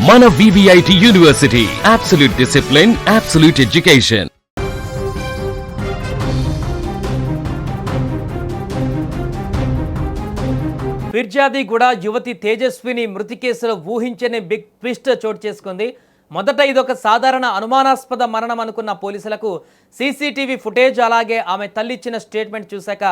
మన VVIT university, absolute discipline, absolute education. Peerzadiguda యువతి తేజస్విని మృతి కేసులో ఊహించని బిగ్ ట్విస్ట్ చోటు చేసుకుంది. మొదట ఇదొక సాధారణ అనుమానాస్పద మరణం అనుకున్న పోలీసులకు సీసీటీవీ ఫుటేజ్ అలాగే ఆమె తల్లి ఇచ్చిన స్టేట్మెంట్ చూశాక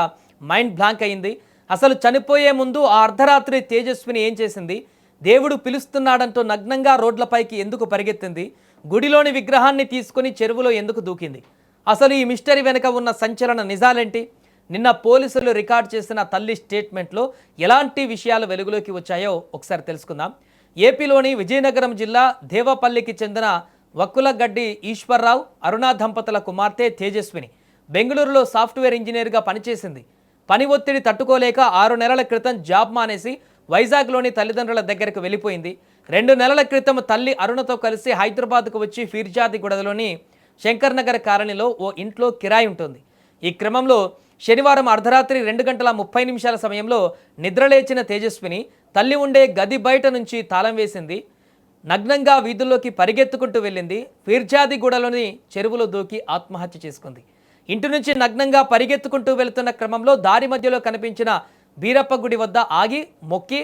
మైండ్ బ్లాంక్ అయింది. అసలు చనిపోయే ముందు ఆ అర్ధరాత్రి తేజస్విని ఏం చేసింది? దేవుడు పిలుస్తున్నాడంటూ నగ్నంగా రోడ్లపైకి ఎందుకు పరిగెత్తింది? గుడిలోని విగ్రహాన్ని తీసుకుని చెరువులో ఎందుకు దూకింది? అసలు ఈ మిస్టరీ వెనుక ఉన్న సంచలన నిజాలేంటి? నిన్న పోలీసులు రికార్డ్ చేసిన తల్లి స్టేట్మెంట్లో ఎలాంటి విషయాలు వెలుగులోకి వచ్చాయో ఒకసారి తెలుసుకుందాం. ఏపీలోని విజయనగరం జిల్లా దేవపల్లికి చెందిన వక్కులగడ్డి ఈశ్వర్రావు, అరుణ దంపతుల కుమార్తె తేజస్విని బెంగళూరులో సాఫ్ట్వేర్ ఇంజనీర్గా పనిచేసింది. పని ఒత్తిడి తట్టుకోలేక 6 నెలల క్రితం జాబ్ మానేసి వైజాగ్లోని తల్లిదండ్రుల దగ్గరకు వెళ్ళిపోయింది. 2 నెలల క్రితం తల్లి అరుణతో కలిసి హైదరాబాద్కు వచ్చి ఫిర్జాదిగూడలోని శంకర్ నగర్ కాలనీలో ఓ ఇంట్లో కిరాయి ఉంటుంది. ఈ క్రమంలో శనివారం అర్ధరాత్రి 2:30 సమయంలో నిద్రలేచిన తేజస్విని తల్లి ఉండే గది బయట నుంచి తాళం వేసింది. నగ్నంగా వీధుల్లోకి పరిగెత్తుకుంటూ వెళ్ళింది. ఫిర్జాదిగూడలోని చెరువులో దూకి ఆత్మహత్య చేసుకుంది. ఇంటి నుంచి నగ్నంగా పరిగెత్తుకుంటూ వెళుతున్న క్రమంలో దారి మధ్యలో కనిపించిన బీరప్ప గుడి వద్ద ఆగి మొక్కి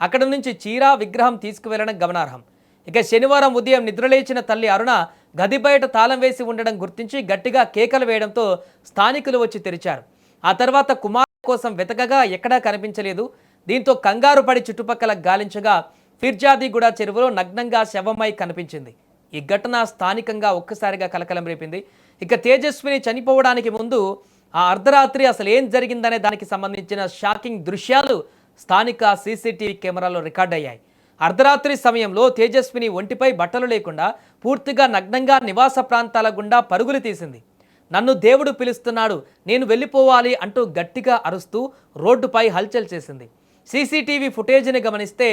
అక్కడ నుంచి చీర విగ్రహం తీసుకువెళ్లడం గమనార్హం. ఇక శనివారం ఉదయం నిద్రలేచిన తల్లి అరుణ గది బయట తాళం వేసి ఉండడం గుర్తించి గట్టిగా కేకలు వేయడంతో స్థానికులు వచ్చి తెరిచారు. ఆ తర్వాత కుమారుడు కోసం వెతకగా ఎక్కడా కనిపించలేదు. దీంతో కంగారు పడి చుట్టుపక్కల గాలించగా ఫిర్జాదిగూడ చెరువులో నగ్నంగా శవమై కనిపించింది. ఈ ఘటన స్థానికంగా ఒక్కసారిగా కలకలం రేపింది. ఇక తేజస్విని చనిపోవడానికి ముందు ఆ అర్ధరాత్రి అసలు ఏం జరిగిందనే దానికి సంబంధించిన షాకింగ్ దృశ్యాలు స్థానిక సీసీటీవీ కెమెరాలో రికార్డ్ అయ్యాయి. అర్ధరాత్రి సమయంలో తేజస్విని ఒంటిపై బట్టలు లేకుండా పూర్తిగా నగ్నంగా నివాస ప్రాంతాల గుండా పరుగులు తీసింది. నన్ను దేవుడు పిలుస్తున్నాడు, నేను వెళ్ళిపోవాలి అంటూ గట్టిగా అరుస్తూ రోడ్డుపై హల్చల్ చేసింది. సీసీటీవీ ఫుటేజ్ని గమనిస్తే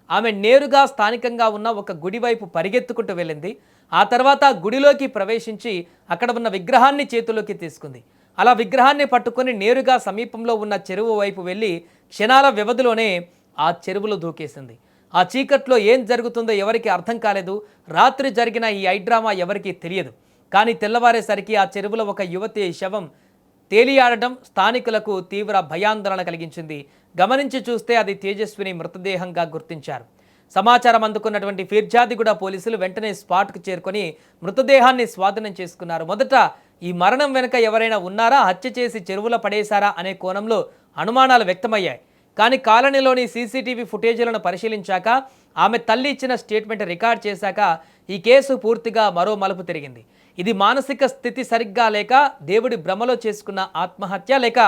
ఆమె నేరుగా స్థానికంగా ఉన్న ఒక గుడి వైపు పరిగెత్తుకుంటూ వెళ్ళింది. ఆ తర్వాత గుడిలోకి ప్రవేశించి అక్కడ ఉన్న విగ్రహాన్ని చేతిలోకి తీసుకుంది. అలా విగ్రహాన్ని పట్టుకొని నేరుగా సమీపంలో ఉన్న చెరువు వైపు వెళ్ళి క్షణాల వ్యవధిలోనే ఆ చెరువులో దూకేసింది. ఆ చీకట్లో ఏం జరుగుతుందో ఎవరికి అర్థం కాలేదు. రాత్రి జరిగిన ఈ ఐడ్రామా ఎవరికీ తెలియదు. కానీ తెల్లవారేసరికి ఆ చెరువులో ఒక యువతి శవం తేలియాడటం స్థానికులకు తీవ్ర భయాందోళన కలిగించింది. గమనించి చూస్తే అది తేజస్విని మృతదేహంగా గుర్తించారు. సమాచారం అందుకున్నటువంటి ఫిర్జాదిగూడ పోలీసులు వెంటనే స్పాట్కు చేరుకొని మృతదేహాన్ని స్వాధీనం చేసుకున్నారు. మొదట ఈ మరణం వెనుక ఎవరైనా ఉన్నారా, హత్య చేసి చెరువులో పడేశారా అనే కోణంలో అనుమానాలు వ్యక్తమయ్యాయి. కానీ కాలనీలోని సీసీటీవీ ఫుటేజీలను పరిశీలించాక, ఆమె తల్లి ఇచ్చిన స్టేట్మెంట్ రికార్డ్ చేశాక ఈ కేసు పూర్తిగా మరో మలుపు తిరిగింది. ఇది మానసిక స్థితి సరిగ్గా లేక దేవుడి భ్రమలో చేసుకున్న ఆత్మహత్య, లేక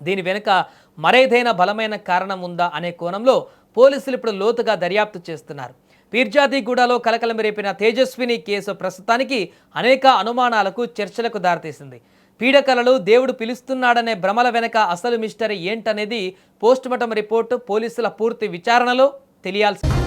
దీని వెనుక మరేదైనా బలమైన కారణం ఉందా అనే కోణంలో పోలీసులు ఇప్పుడు లోతుగా దర్యాప్తు చేస్తున్నారు. ఫిర్జాదిగూడలో కలకలం రేపిన తేజస్విని కేసు ప్రస్తుతానికి అనేక అనుమానాలకు, చర్చలకు దారితీసింది. పీడకలలు, దేవుడు పిలుస్తున్నాడనే భ్రమల వెనక అసలు మిస్టరీ ఏంటనేది పోస్టుమార్టం రిపోర్టు, పోలీసుల పూర్తి విచారణలో తెలియాల్సింది.